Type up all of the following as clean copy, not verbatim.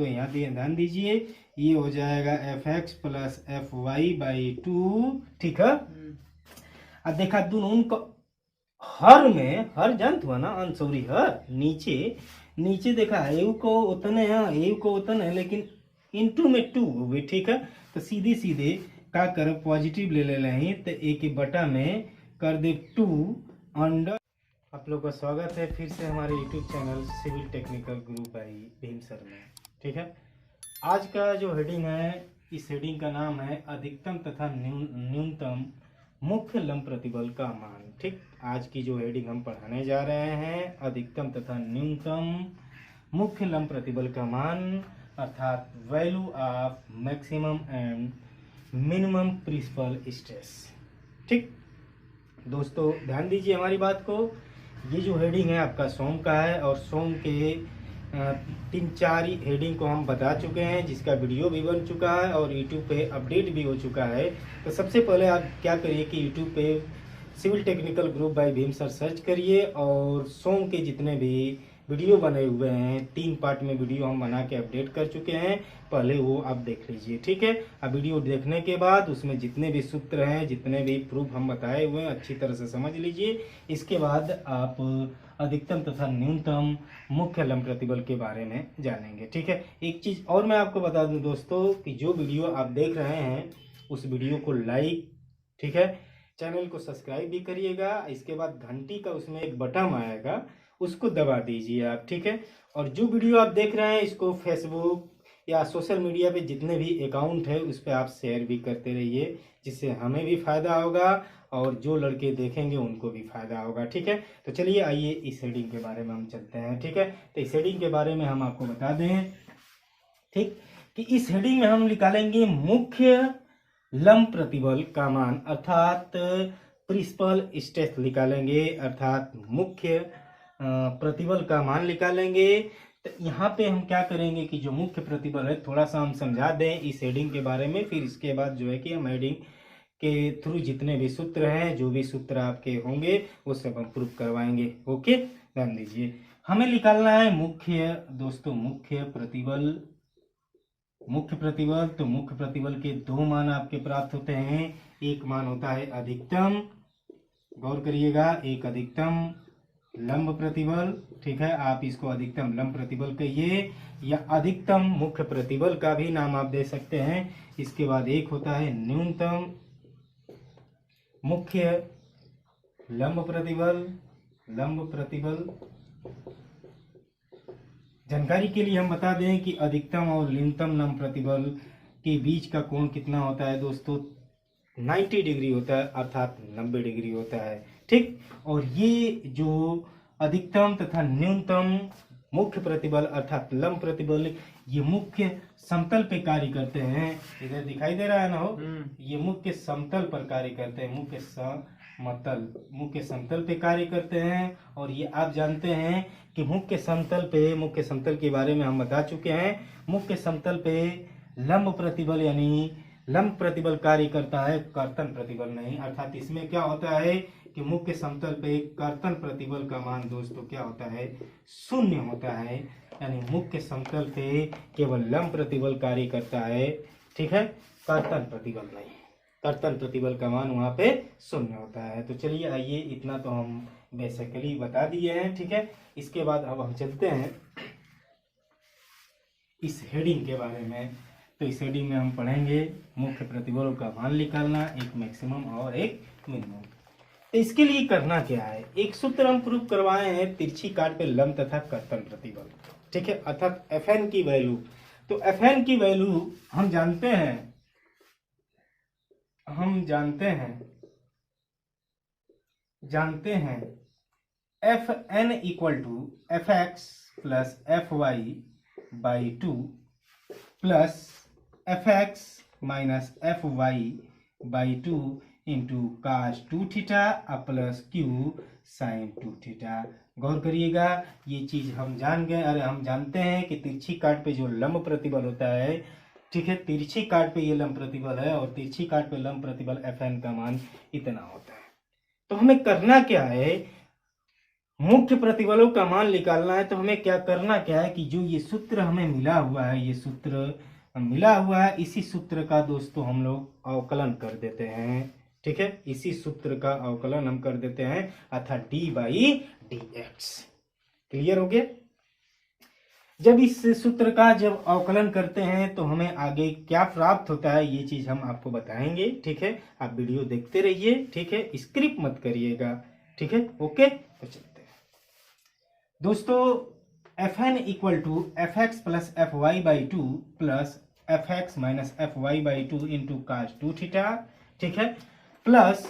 दोस्तों यहाँ ध्यान दीजिए, ये हो जाएगा f x plus f y by two, ठीक है। अब देखा दोनों उनको हर में, हर जानत हुआ ना, सॉरी हर नीचे नीचे देखा एव को उतने हैं, एव को उतने हैं, लेकिन इनटू में टू हुए, ठीक है। तो सीधे सीधे का कर पॉजिटिव ले ले हैं, तो एक ही बटा में कर दे टू अंडर। आप लोग का स्वागत है फिर से हमारे YouTube channel civil technical group by Bheem sir में, ठीक है। आज का जो हेडिंग है, इस हेडिंग का नाम है अधिकतम तथा न्यूनतम मुख्य लंब प्रतिबल का मान, ठीक। आज की जो हेडिंग हम पढ़ाने जा रहे हैं, अधिकतम तथा न्यूनतम मुख्य लंब प्रतिबल का मान, अर्थात value of maximum and minimum principal stress, ठीक। दोस्तों ध्यान दीजिए हमारी बात को। ये जो हेडिंग है आपका सोम का है, और सोम के 3-4 हेडिंग को हम बता चुके हैं, जिसका वीडियो भी बन चुका है और यूट्यूब पे अपडेट भी हो चुका है। तो सबसे पहले आप क्या करिए कि यूट्यूब पे civil technical group by Bheem sir search करिए, और सोम के जितने भी वीडियो बने हुए हैं, 3 पार्ट में वीडियो हम बना के अपडेट कर चुके हैं, पहले वो आप देख लीजिए, ठीक है। अब वीडियो देखने के बाद उसमें जितने भी सूत्र हैं, जितने भी प्रूफ हम बताए हुए हैं, अच्छी तरह से समझ लीजिए। इसके बाद आप अधिकतम तथा न्यूनतम मुख्य लंब प्रतिबल के बारे में जानेंगे, ठीक है। एक चीज और मैं आपको बता दूं दोस्तों, कि जो वीडियो आप देख रहे हैं उस वीडियो को लाइक, ठीक है, चैनल को सब्सक्राइब भी करिएगा। इसके बाद घंटी का उसमें एक बटन आएगा, उसको दबा दीजिए आप, ठीक है। और जो वीडियो आप देख रहे हैं इसको फेसबुक या सोशल मीडिया पे जितने भी अकाउंट है उस पर आप शेयर भी करते रहिए, जिससे हमें भी फायदा होगा और जो लड़के देखेंगे उनको भी फायदा होगा, ठीक है। तो चलिए आइए इस हेडिंग के बारे में हम चलते हैं, ठीक है। तो इस हेडिंग के बारे में हम आपको बता दें, ठीक, कि इस हेडिंग में हम निकालेंगे मुख्य लंब प्रतिबल का मान, अर्थात प्रिंसिपल स्ट्रेस निकालेंगे, अर्थात मुख्य प्रतिबल का मान निकालेंगे। तो यहाँ पे हम क्या करेंगे कि जो मुख्य प्रतिबल है थोड़ा सा हम समझा दें इस हेडिंग के बारे में, फिर इसके बाद जो है कि हम हेडिंग के थ्रू जितने भी सूत्र हैं, जो भी सूत्र आपके होंगे वो सब हम प्रूफ करवाएंगे, ओके। ध्यान दीजिए, हमें निकालना है मुख्य, दोस्तों मुख्य प्रतिबल। मुख्य प्रतिबल, तो मुख्य प्रतिबल के 2 मान आपके प्राप्त होते हैं। एक मान होता है अधिकतम, गौर करिएगा, एक अधिकतम लंब प्रतिबल, ठीक है, आप इसको अधिकतम लंब प्रतिबल कहिए या अधिकतम मुख्य प्रतिबल का भी नाम आप दे सकते हैं। इसके बाद एक होता है न्यूनतम मुख्य लंब प्रतिबल। लंब प्रतिबल जानकारी के लिए हम बता दें कि अधिकतम और न्यूनतम लंब प्रतिबल के बीच का कोण कितना होता है दोस्तों, 90 डिग्री होता है, अर्थात 90 डिग्री होता है, ठीक। और ये जो अधिकतम तथा न्यूनतम मुख्य प्रतिबल अर्थात लंब प्रतिबल, ये मुख्य समतल पे कार्य करते हैं। इधर दिखाई दे रहा है ना हो, ये मुख्य समतल पर कार्य करते हैं, मुख्य समतल पे कार्य करते हैं। और ये आप जानते हैं कि मुख्य समतल के बारे में हम बता चुके हैं। मुख्य समतल पे लंब प्रतिबल यानी लंब प्रतिबल कार्य करता है, कर्तन प्रतिबल नहीं। अर्थात इसमें क्या होता है कि मुख्य समतल पे कर्तन प्रतिबल का मान दोस्तों क्या होता है, 0 होता है। यानी मुख्य समतल पे केवल लंब प्रतिबल कार्य करता है, ठीक है, कर्तन प्रतिबल नहीं। कर्तन प्रतिबल का मान वहां पे 0 होता है। तो चलिए आइए, इतना तो हम बेसिकली बता दिए हैं, ठीक है। इसके बाद अब हम चलते हैं इस हेडिंग के बारे में। तो इस हेडिंग में हम पढ़ेंगे मुख्य प्रतिबलों का मान निकालना, एक मैक्सिमम और एक मिनिमम। तो इसके लिए करना क्या है, एक सूत्र हम प्रूफ करवाए हैं, तिरछी काट पे लंब तथा कर्तन प्रतिबल, ठीक है, अर्थात Fn की वैल्यू। तो Fn की वैल्यू हम जानते हैं Fn equal to Fx plus Fy by 2 plus Fx minus Fy by 2 into cos 2 theta plus q sine 2 theta. गौर करिएगा, ये चीज हम जान गए। अरे हम जानते हैं कि तिरछी काट पे जो लंब प्रतिबल होता है, ठीक है, तिरछी काट पे ये लंब प्रतिबल है, और तिरछी काट पे लंब प्रतिबल Fn का मान इतना होता है। तो हमें करना क्या है, मुख्य प्रतिबलों का मान निकालना है तो हमें क्या करना क्या है कि जो ये सूत्र हमें मिला हुआ है, ये सूत्र मिला हुआ है, इसी सूत्र का दोस्तों हम लोग अवकलन कर देते हैं। ठीक है, इसी सूत्र का अवकलन हम कर देते हैं अर्थात D by D x. Clear हो गया। जब इस सूत्र का जब अवकलन करते हैं तो हमें आगे क्या प्राप्त होता है ये चीज हम आपको बताएंगे। ठीक है, आप वीडियो देखते रहिए। ठीक है, स्किप मत करिएगा। ठीक है, ओके, तो चलते हैं दोस्तों। fn equal to f x plus f y by two plus f x minus f y by two into cos two theta. ठीक है, plus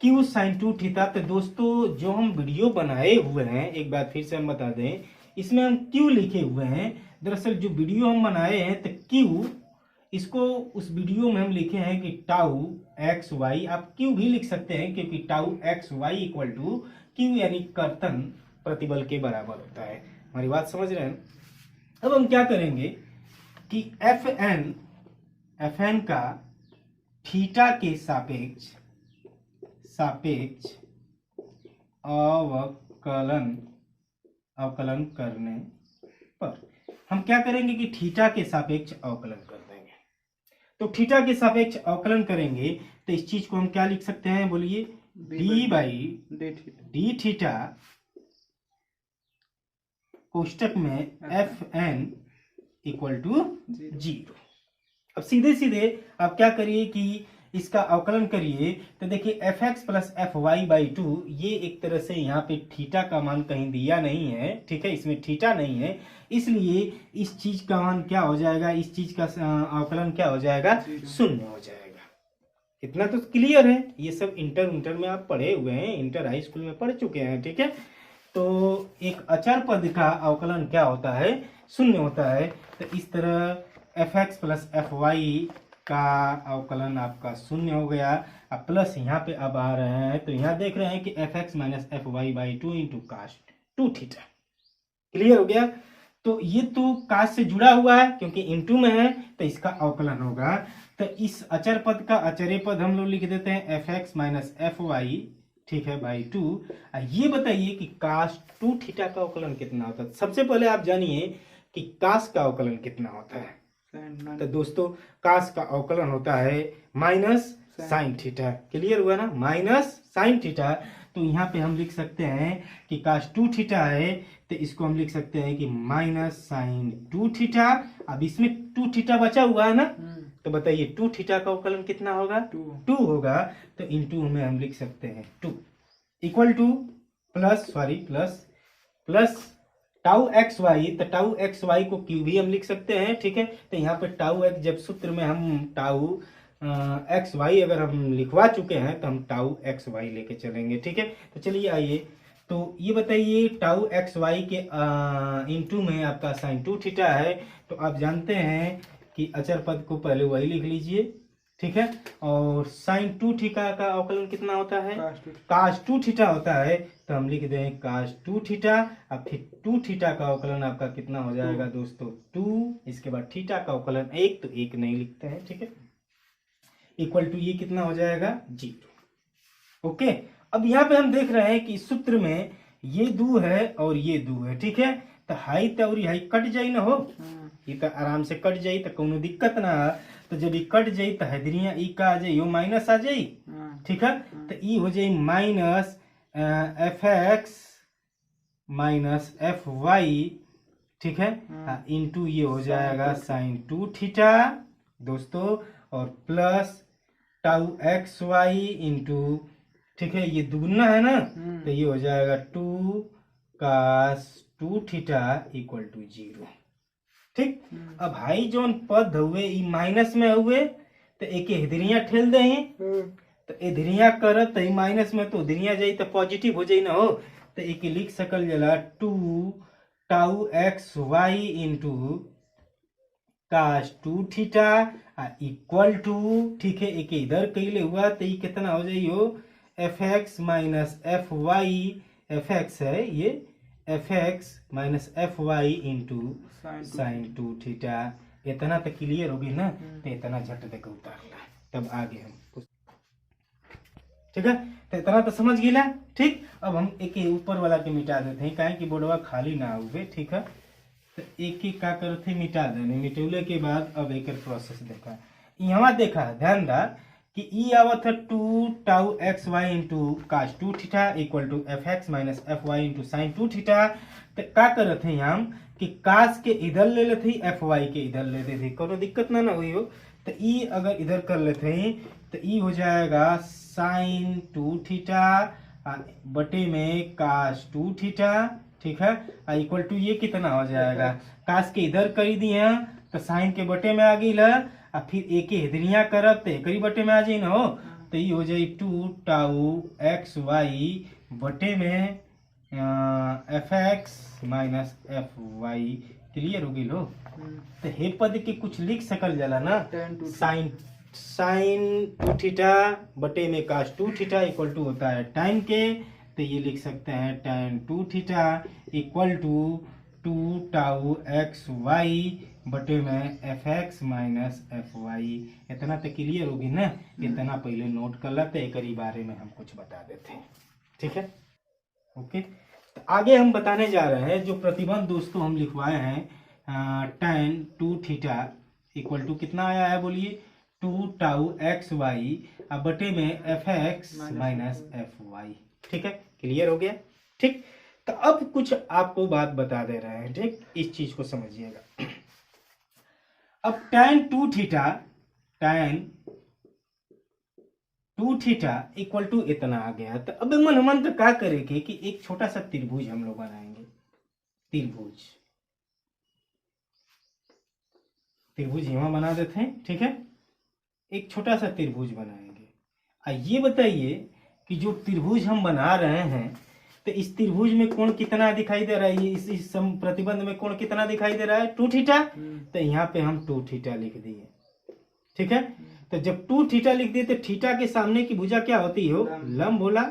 q sine two theta. तो दोस्तों जो हम वीडियो बनाए हुए हैं, एक बार फिर से हम बता दें, इसमें हम क्यू लिखे हुए हैं। दरअसल जो वीडियो हम बनाए हैं तो क्यू, इसको उस वीडियो में हम लिखे हैं कि टाउ एक्स वाई, आप क्यू भी लिख सकते हैं क्योंकि tau x y equal to q यानी कर्तन प्रतिबल के बराबर होता है। हमारी बात समझ रहे हैं। अब हम क्या करेंगे कि एफ एन का थीटा के सापेक्ष अवकलन करने पर हम क्या करेंगे कि थीटा के सापेक्ष अवकलन कर देंगे। तो थीटा के सापेक्ष अवकलन करेंगे तो इस चीज को हम क्या लिख सकते हैं, बोलिए, डी बाई डी थीटा कोष्टक में एफ एन इक्वल टू 0। अब सीधे सीधे आप क्या करिए कि इसका अवकलन करिए तो देखिए f x plus f y by two, ये एक तरह से यहाँ पे थीटा का मान कहीं दिया नहीं है। ठीक है, इसमें थीटा नहीं है, इसलिए इस चीज का मान क्या हो जाएगा, इस चीज का अवकलन क्या हो जाएगा, 0 हो जाएगा। इतना तो क्लियर है। ये सब इंटर में आप पढ़े हुए हैं, इंटर हाई स्कूल में पढ़ चुके हैं। ठीक है, तो एक अचर पद का अवकलन क्या होता है, 0 होता है। तो इस तरह f x plus f y का अवकलन आपका 0 हो गया। अब प्लस यहाँ पे अब आ रहे हैं तो यहाँ देख रहे हैं कि f x minus f y by two into cos two theta. Clear हो गया। तो ये तो कास से जुड़ा हुआ है क्योंकि इंटू में है तो इसका अवकलन होगा। तो इस अचर पद का अचर्य पद हम लोग लिख देते हैं f x minus f y, ठीक है, बाई टू। ये बताइए कि कास टू थीटा का अवकलन कितना होता है। सबसे पहले आप जानिए कि कास का अवकलन कितना होता है। तो दोस्तों कास का अवकलन होता है माइनस साइन थीटा। क्लियर हुआ ना, माइनस साइन थीटा। तो यहाँ पे हम लिख सकते हैं कि कास टू थीटा है तो इसको हम लिख सकते हैं कि माइनस साइन टू थीटा। अब इसमें टू थीटा बचा हुआ है ना, तो बताइए टू थीटा का अवकलन कितना होगा, 2 होगा। तो इंटू में हम लिख सकते हैं 2 equal to plus tau x y. तो टाउ एक्स वाई को क्यू भी हम लिख सकते हैं। ठीक है, तो यहाँ पे टाउ एक्स, जब सूत्र में हम टाउ एक्स वाई अगर हम लिखवा चुके हैं तो हम टाउ एक्स वाई लेके चलेंगे। ठीक है, तो चलिए आइए, तो ये बताइए टाउ एक्स वाई के इंटू में आपका साइन टू थीटा है। तो आप जानते हैं कि अचर पद को पहले वही लिख लीजिए। ठीक है, और साइन टू थीटा का अवकलन कितना होता है, कास टू थीटा होता है। तो हम लिख दें कास टू थीटा। अब फिर टू थीटा का अवकलन आपका कितना हो जाएगा दोस्तों, 2। इसके बाद थीटा का अवकलन 1, तो 1 नहीं लिखते हैं। ठीक है, इक्वल टू ये कितना हो जाएगा, 0। ओके, अब यहाँ पे हम देख रहे हैं कि इस सूत्र में ये 2 है और ये 2 है। ठीक है, तो हाई और हाई कट जाई ना हो, ये तो आराम से कट जाई, तो कोनो दिक्कत ना है। तो जब ये कट जाई तो हैदरिया ई का आ जाई, यो माइनस आ जाई। ठीक है, तो ई हो जाई minus f x minus f y. ठीक है, इंटू ये हो जाएगा साइन टू थीटा दोस्तों, और plus tau x y into, ठीक है, ये दुगुना है ना, तो ये हो जाएगा 2 cos two theta equal to 0। ठीक, अब हाई जोन पद हुए ई माइनस में हुए तो एक हिदरिया ठेल दे, तो इधरिया करत तो माइनस में तो उधरिया जाई तो पॉजिटिव हो जाई ना हो। तो एक लिख सकल जला 2 tau x y into cos two theta equal to, ठीक है, एक इधर कैले हुआ तो ये कितना हो जाई हो, f x minus f y, f x है ये, f x minus f y into sine two theta. इतना तो क्लियर होगी ना, तो इतना झट देकर उतार ला। तब आगे हम ठीक है, तो इतना तो समझ गिला। ठीक, अब हम एक ऊपर वाला के मिटा देते हैं, काहे कि बोर्डवा खाली ना हुए। ठीक है, तो एक एक का करते मिटा देने, मिटौले के बाद अब एक प्रोसेस देखा, यहाँ देखा ध्यान दा कि ई आवत है 2 tau x y into cos 2 theta equal to f x minus f y into sine 2 theta. तो क्या करते हैं हम कि कास के इधर ले लेते ही एफ वाई के इधर ले लेते, कोनो दिक्कत ना हुई हो। तो ई अगर इधर कर लेते हैं तो ई हो जाएगा साइन 2 थीटा बटे में कास 2 थीटा। ठीक है, इक्वल टू ये कितना हो जाएगा, कास के इधर कर दिए तो साइन के बटे में आ गई ला, फिर एक हिदरिया करब तो एक बटे में आ जाई ना हो। तो ये हो जाए 2 टाउ एक्स वाई बटे में f x minus f y. Clear हो गई लो। तो हे पद के कुछ लिख सकल जाला ना, साइन 2 थीटा बटे में कास 2 थीटा इक्वल टू होता है टाइम के। तो ये लिख सकते हैं tan 2 theta equal to 2 tau x y बटे में f x minus f y. इतना तो क्लियर होगी ना, इतना पहले नोट कर लेते, एक बारे में हम कुछ बता देते हैं। ठीक है, ओके। तो आगे हम बताने जा रहे हैं जो प्रतिबंध दोस्तों हम लिखवाए हैं tan 2 थीटा इक्वल टू कितना आया है बोलिए, 2 टाउ एक्स वाई बटे में f x minus f y. ठीक है, क्लियर हो गया। ठीक, तो अब कुछ आपको बात बता दे रहे हैं। ठीक, इस चीज को समझिएगा। अब tan 2 थीटा इक्वल टू इतना आ गया। तो अब मन तो क्या करेंगे कि एक छोटा सा त्रिभुज हम लोग बनाएंगे। त्रिभुज यहाँ बना देते हैं। ठीक है, एक छोटा सा त्रिभुज बनाएंगे। ये बताइए कि जो त्रिभुज हम बना रहे हैं तो इस त्रिभुज में कोण कितना दिखाई दे रहा है, इस प्रतिबंध में कोण कितना दिखाई दे रहा है, 2 थीटा। तो यहाँ पे हम 2 थीटा लिख दिए। ठीक है, तो जब 2 थीटा लिख दिए तो थीटा के सामने की भुजा क्या होती हो, लंब होला,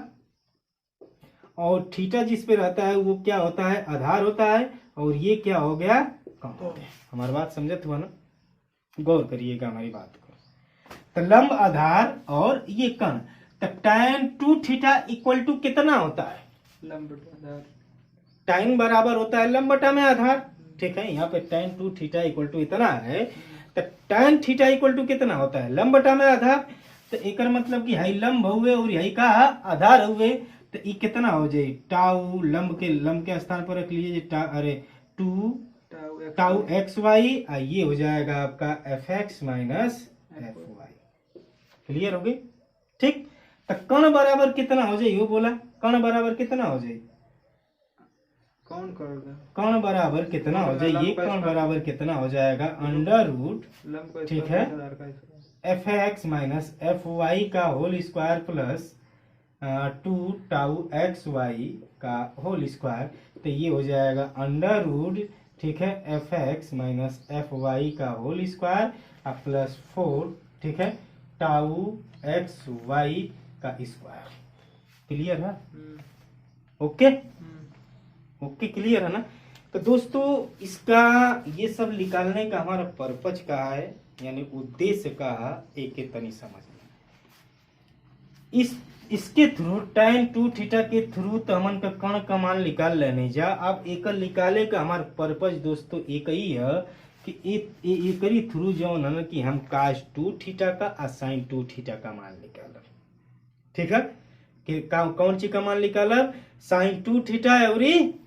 और थीटा जिस पे रहता है वो क्या होता है, आधार होता है, और ये क्या हो गया, कण हो गया। हमारी बात समझत हुआ ना, गौर करिएगा हमारी बात को। तो लंब आधार और ये कण, तो tan 2 थीटा इक्वल टू कितना होता है, लंब बटा आधार। tan बराबर होता है लंब बटा में आधार। ठीक है, यहाँ पे tan 2 थीटा इक्वल टू इतना है, तो tan थीटा इक्वल टू कितना होता है, लंब बटा में आधार। तो एक मतलब कि यही लंब हुए और यही का आधार हुए। तो ये कितना हो जाए, टाउ लंब के स्थान पर रख लीजिए, अरे 2 टाउ एक्स वाई, ये हो जाएगा आपका f x minus f y. Clear हो गई। ठीक, तो कण बराबर कितना हो जाए, वो बोला कण बराबर कितना हो जाए, कौन करेगा, कण बराबर कितना हो जाए, ये कण बराबर कितना हो जाएगा, अंडर रूट, ठीक है, f x minus f y का whole square plus 2 tau x y का होल स्क्वायर। तो ये हो जाएगा अंडर रूट, ठीक है, f x minus f y का होल स्क्वायर प्लस 4, ठीक है, टाउ एक्स वाई का स्क्वायर। क्लियर है, ओके ओके, क्लियर है ना। तो दोस्तों इसका ये सब निकालने का हमारा पर्पज का है, यानी उद्देश्य का एक तनी समझना। इसके थ्रू tan 2 थीटा के थ्रू तो हमन का कण का मान निकाल लेने जा। अब एक निकाले का हमारा पर्पज दोस्तों एक ही है कि एक थ्रू जो है कि हम cos 2 थीटा का और sin 2 थीटा का मान निकालब। ठीक है, कि कौन सी का मान निकालब, sin 2 थीटा और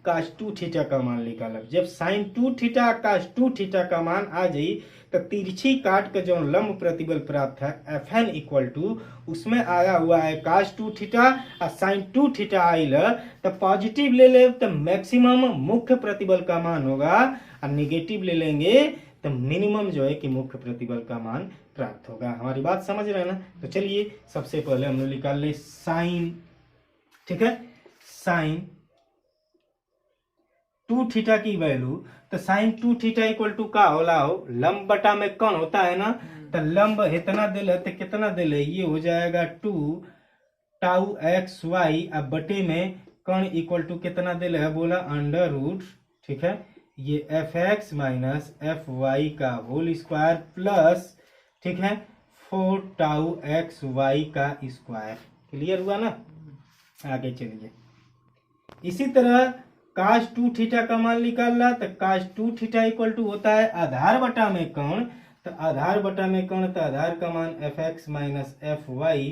cos 2 थीटा का मान निकालब। जब sin 2 थीटा cos 2 थीटा का मान आ जाई तो तिरछी काट का जो लंब प्रतिबल प्राप्त है Fn इक्वल टू उसमें आया हुआ है cos 2 थीटा और sin 2 थीटा आइल, तो पॉजिटिव ले ले तो मैक्सिमम मुख्य प्रतिबल का मान होगा, और निगेटिव ले लेंगे तो मिनिमम जो है कि मुख्य प्रतिबल का मान प्राप्त होगा। हमारी बात समझ रहे हैं ना। तो चलिए सबसे पहले हम लोग निकाल ले साइन, ठीक है, साइन 2 थीटा की वैल्यू। तो साइन 2 थीटा इक्वल टू का होला हो, लंब बटा में कौन होता है ना, तो लंब इतना दिल है तो कितना दिल है, ये हो जाएगा 2 टाउ एक्स वाई, अब बटे में कण इक्वल टू कितना दिल है, बोला अंडर रूट, ठीक है, ये f x minus f y का होल स्क्वायर प्लस, ठीक है, 4 टाउ एक्स वाई का स्क्वायर। क्लियर हुआ ना? आगे चलिए। इसी तरह cos 2 थीटा का मान निकालना, तो cos 2 थीटा इक्वल टू होता है आधार बटा में कर्ण, तो आधार बटा में कर्ण, तो आधार का मान f x minus f y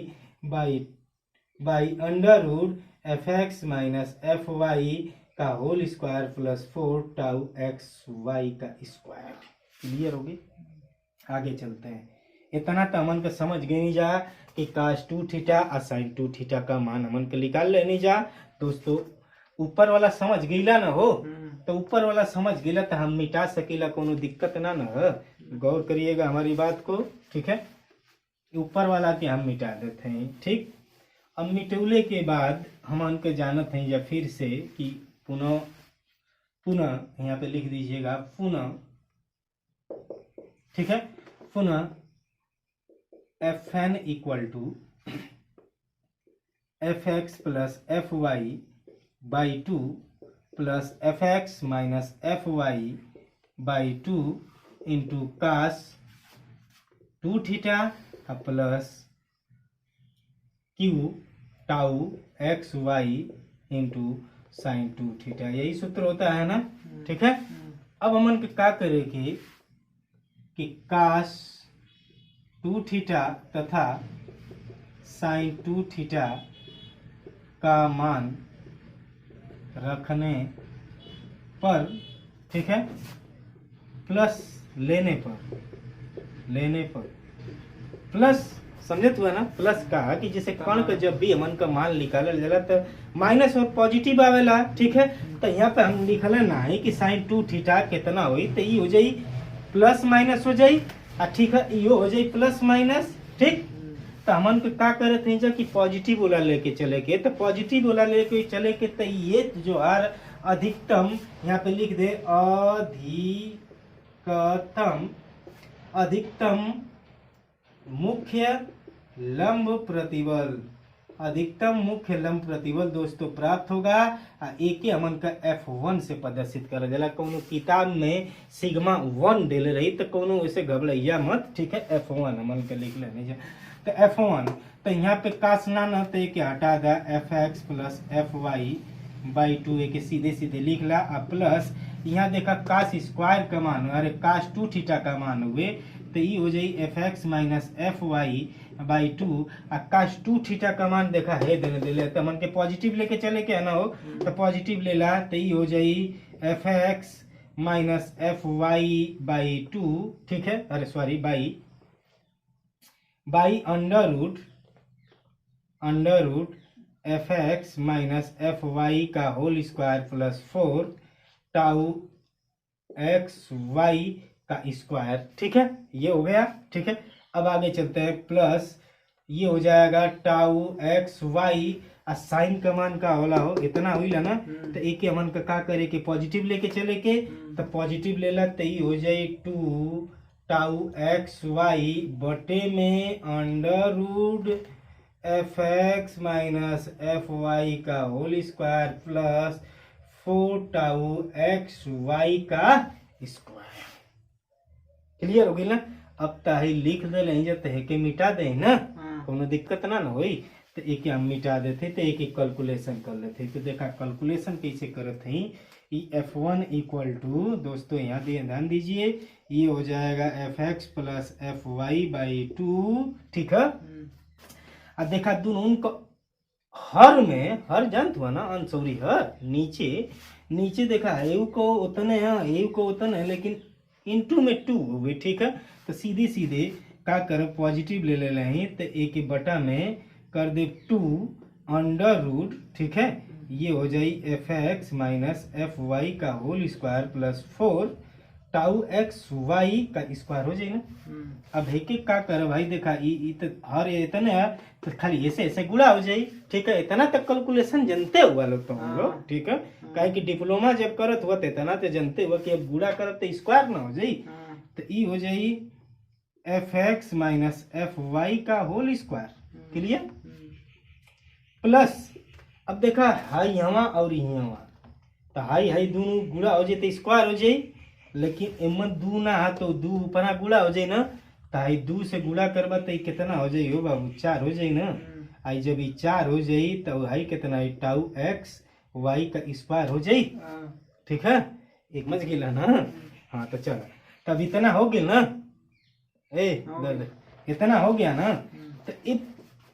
by under root f x minus f y का whole square plus 4 tau x y का स्क्वायर। क्लियर होगी? आगे चलते हैं। इतना तो अमन का समझ गए नहीं जा कि cos 2 थीटा और sin 2 थीटा का मान अमन के निकाल लेनी जा। दोस्तों ऊपर वाला समझ गईला ना हो, तो ऊपर वाला समझ गईला तो हम मिटा सकीला, कोनो दिक्कत ना है। गौर करिएगा हमारी बात को, ठीक है? ऊपर वाला के हम मिटा देते हैं, ठीक। अब मिटौले के बाद हम उनके जानत हैं या फिर से कि पुनः यहाँ पे लिख दीजिएगा पुनः, ठीक है? पुनः f n equal to f x plus f y by 2 plus f x minus f y by 2 into cos 2 theta plus q tau x y into sine 2 theta. यही सूत्र होता है ना, ठीक है? अब हमन के क्या करेंगे कि कास 2 थीटा तथा साइन 2 थीटा का मान रखने पर, ठीक है, प्लस लेने पर प्लस, समझत हुआ ना? प्लस कहा कि जैसे कण का जब भी हमन का मान निकालल जाला तो माइनस और पॉजिटिव आवेला, ठीक है? तो यहाँ पे हम लिखल ना है कि साइन 2 थीटा कितना हुई, तो ये हो जाई प्लस माइनस हो जाई, ठीक है? यो हो जाई प्लस माइनस, ठीक। तो हमन को क्या करे थे जा कि पॉजिटिव वाला लेके चले के, तो पॉजिटिव वाला लेके चले के, तो ये जो आर अधिकतम यहाँ पे लिख दे अधिकतम मुख्य लंब प्रतिबल, अधिकतम मुख्य लंब प्रतिबल दोस्तों प्राप्त होगा। एक ही हमन का F1 से प्रदर्शित करा जाला। कोनो किताब में सिग्मा 1 डेले रही तो कोनो वैसे घबराइया मत, ठीक है? F1 हमन के लिख लेने जा। तो F1 तो यहाँ पे कास ना न तो एक हटा दा f x plus f y by 2, एक सीधे सीधे लिख ला, प्लस यहाँ देखा कास स्क्वायर का मान, अरे कास 2 थीटा का मान हुए, तो ये हो जाई f x minus f y by 2, और कास 2 थीटा का मान देखा है देने दे ले, तो मन के पॉजिटिव लेके चले के ना हो, तो पॉजिटिव ले ला, तो ये हो जाई f x minus f y by 2, ठीक है? अरे sorry by under root f x minus f y का whole square plus 4 tau x y का स्क्वायर, ठीक है? ये हो गया, ठीक है? अब आगे चलते हैं, प्लस ये हो जाएगा टाउ एक्स वाई, और साइन का मान का होला हो इतना हुई ना, तो एक ही हमन का क्या करे कि पॉजिटिव लेके चले के, तो पॉजिटिव ले ला, तो ये हो जाए 2 टाउ एक्स वाई बटे में under root f x minus f y का whole square plus 4 tau x y का स्क्वायर। क्लियर हो गई ना? अब ताही लिख दे लें जब तहे के मिटा दे ना, कोनो दिक्कत ना होई, तो एक हम मिटा देते, तो एक कैलकुलेशन कर लेते। तो देखा कैलकुलेशन कैसे करते हैं, F1 इक्वल टू दोस्तों यहाँ ध्यान दीजिए, ये हो जाएगा f x plus f y by 2, ठीक है? अब देखा दोनों को हर में, हर जानत हुआ ना अनसौरी हर नीचे देखा एव को उतने है, एव को उतने है, लेकिन इनटू में 2 हुए, ठीक है? तो सीधे सीधे क्या कर पॉजिटिव ले ले हैं, तो एक बटा में कर दे 2 अंडर रूट, ठीक है? ये हो जाई f x minus f y का whole square plus 4 tau x y का स्क्वायर हो जाए ना। अब एक एक का कर भाई देखा तो हर इतने है, तो खाली ऐसे ऐसे गुणा हो जाए, ठीक है? इतना तक कैलकुलेशन जानते हुआ लोग तो हम लोग, ठीक है? कहे कि डिप्लोमा जब करत हुआ तो इतना तो जानते हुआ कि अब गुणा करत तो स्क्वायर ना हो जाए, तो ये हो जाए f x minus f y का होल स्क्वायर। क्लियर? प्लस अब देखा हाई यहाँ और यहाँ, तो हाई दोनों गुणा हो जाए तो स्क्वायर हो जाए, लेकिन एमन 2 ना है तो 2 ऊपर गुणा हो जाए ना, तो हाई 2 से गुणा करबा तो कितना हो जाए हो बाबू 4 हो जाए ना। आई जब ये 4 हो जाई तो हाई कितना है टाउ एक्स वाई का स्क्वायर हो जाई। ठीक है, एक मच गिला ना। हाँ तो चल, तब इतना हो गया ना, इतना हो गया ना। तो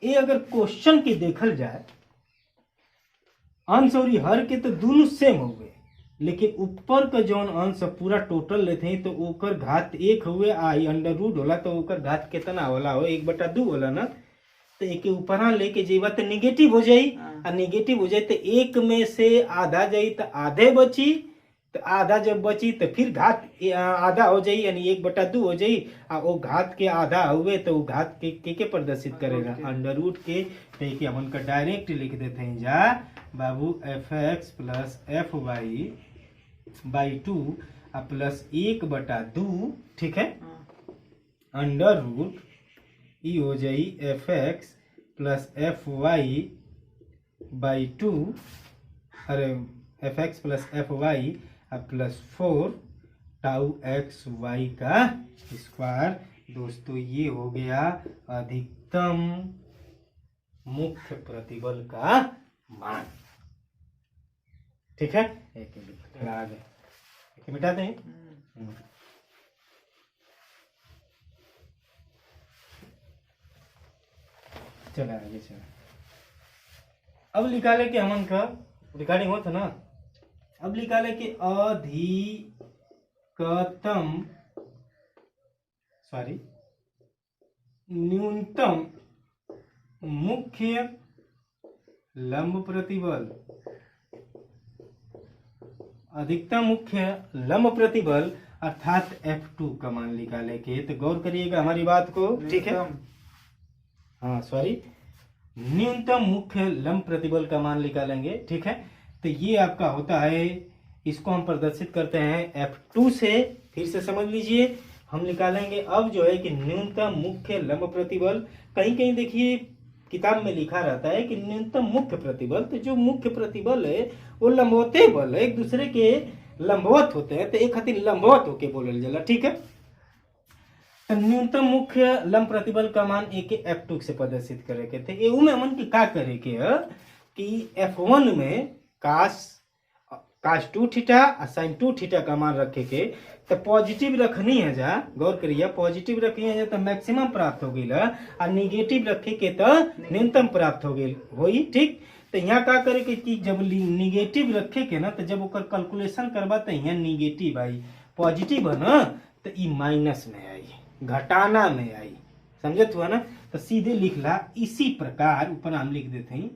ये अगर क्वेश्चन के देखल जाए अंश और हर के तो दोनों सेम हो गए, लेकिन ऊपर का जौन अंश पूरा टोटल लेते हैं तो ओकर घात 1 हुए आई अंडर रूट होला तो ओकर घात कितना होला हो 1/2 होला ना। तो एक ऊपर लेके जेबा तो निगेटिव हो जाई, और निगेटिव हो जाए तो 1 में से आधा जाई तो आधे बची, तो आधा जब बची तो फिर घात आधा हो जाई यानी 1/2 हो जाई। और वो घात के आधा हुए तो वो घात के प्रदर्शित करेगा अंडर रूट के। तो हम उनका डायरेक्ट लिख देते हैं जा बाबू fx प्लस fy/2 प्लस 1/2। ठीक है, अंडर रूट ई हो जाई fx प्लस fy/2, अरे fx plus fy plus 4 tau x y का स्क्वायर। दोस्तों ये हो गया अधिकतम मुख्य प्रतिबल का मान। ठीक है, एक मिटा दें। चला आगे चला। अब निकाले कि हमन का रिकॉर्डिंग होता ना। अब निकाले कि न्यूनतम मुख्य लंब प्रतिबल, अधिकतम मुख्य लंब प्रतिबल अर्थात F2 का मान निकाले के। तो गौर करिएगा हमारी बात को। ठीक है, हाँ सॉरी, न्यूनतम मुख्य लंब प्रतिबल का मान निकालेंगे। ठीक है, तो ये आपका होता है, इसको हम प्रदर्शित करते हैं F2 से। फिर से समझ लीजिए, हम निकालेंगे अब जो है कि न्यूनतम मुख्य लंब प्रतिबल। कहीं कहीं देखिए किताब में लिखा रहता है कि न्यूनतम मुख्य प्रतिबल, तो जो मुख्य प्रतिबल है वो लंबवते बल है, एक दूसरे के लंबवत होते हैं, तो एक खातिर लंबवत होके बोलल जाला। ठीक है, तो न्यूनतम मुख्य लंब प्रतिबल का मान एक F2 से प्रदर्शित करे के थे। एऊ में हमन के का करे के है कि F1 में cos 2 थीटा और sin 2 थीटा का मान रखे के। तो पॉजिटिव रखनी है जा, गौर करिए, पॉजिटिव रखनी है जा तो मैक्सिमम प्राप्त हो गई, और निगेटिव रखे के तो न्यूनतम प्राप्त हो गई होई। ठीक, तो यहाँ का करे के कि जब निगेटिव रखे के ना, तो जब ओकर कैलकुलेशन करबा तो यहाँ निगेटिव आई, पॉजिटिव है ना तो ई माइनस में आई, घटाना में आई, समझत हुआ ना। तो सीधे लिख ला इसी प्रकार, ऊपर हम लिख देते हैं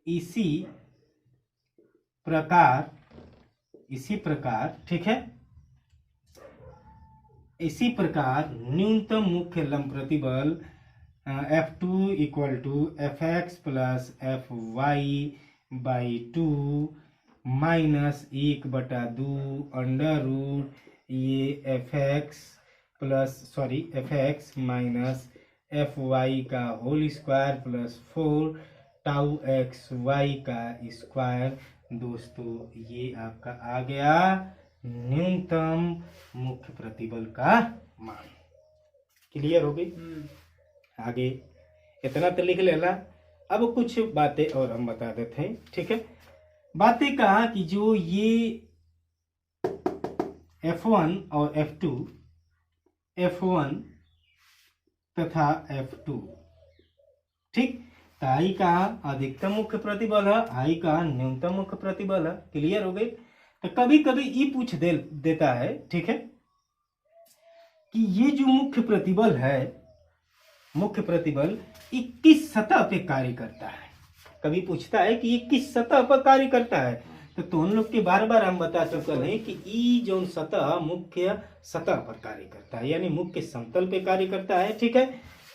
इसी प्रकार। ठीक है, इसी प्रकार न्यूनतम मुख्य लंब प्रतिबल F2 equal to fx plus fy/2 minus 1/2 under root ये fx माइनस fy का whole square plus 4 tau x y का स्क्वायर। दोस्तों ये आपका आ गया न्यूनतम मुख्य प्रतिबल का मान। क्लियर हो गई? आगे इतना तो लिख लेना। अब कुछ बातें और हम बता देते हैं। ठीक है, बातें कहा कि जो ये F1 और F2, F1 तथा F2, ठीक, तो आई का अधिकतम मुख्य प्रतिबल है, आई का न्यूनतम मुख्य प्रतिबल है। क्लियर हो गई? तो कभी कभी ये पूछ देता है, ठीक है, कि ये जो मुख्य प्रतिबल है, मुख्य प्रतिबल ये किस सतह पे कार्य करता है। कभी पूछता है कि ये किस सतह पर कार्य करता है, तो उन लोग के बार बार हम बता चुके हैं कि ये जो सतह मुख्य सतह पर कार्य करता है, यानी मुख्य समतल पे कार्य करता है। ठीक है,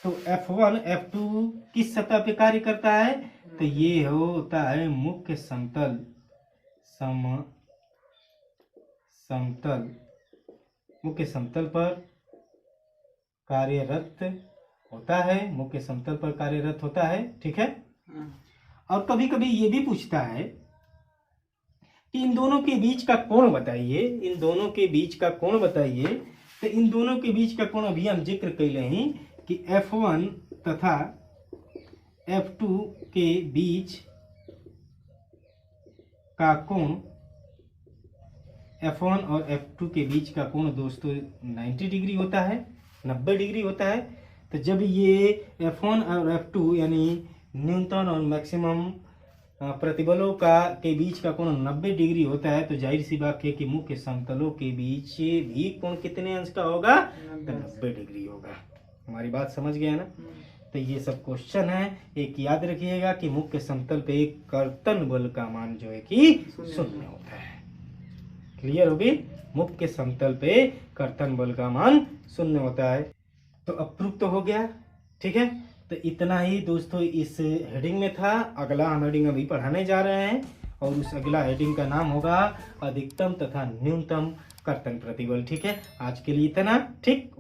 तो F1 F2 किस सतह पे कार्य करता है, तो ये होता है मुख्य समतल, समतल, मुख्य समतल पर कार्यरत होता है, मुख्य समतल पर कार्यरत होता है। ठीक है, और कभी कभी ये भी पूछता है कि इन दोनों के बीच का कोण बताइए, इन दोनों के बीच का कोण बताइए। तो इन दोनों के बीच का कोण अभी हम जिक्र कैले हैं कि F1 तथा F2 के बीच का कोण F1 और F2 के बीच का कोण दोस्तों 90 डिग्री होता है, 90 डिग्री होता है। तो जब ये F1 और F2 यानी न्यूनतम और मैक्सिमम प्रतिबलों के बीच का कोण 90 डिग्री होता है, तो जाहिर सी बात है कि मुख्य समतलों के बीच भी कोण कितने अंश का होगा? 90 डिग्री होगा। हमारी बात समझ गया ना? तो ये सब क्वेश्चन है, एक याद रखिएगा कि मुख्य समतल पे एक कर्तन बल का मान जो है कि 0 होता है। क्लियर हो गई? मुख्य समतल पे कर्तन बल का मान 0 होता है। तो अब प्रूफ तो हो गया, ठीक है। तो इतना ही दोस्तों इस हेडिंग में था। अगला हम हेडिंग अभी पढ़ाने जा रहे हैं और उस अगला हेडिंग का नाम होगा अधिकतम तथा न्यूनतम कर्तन प्रतिबल। ठीक है, आज के लिए इतना। ठीक।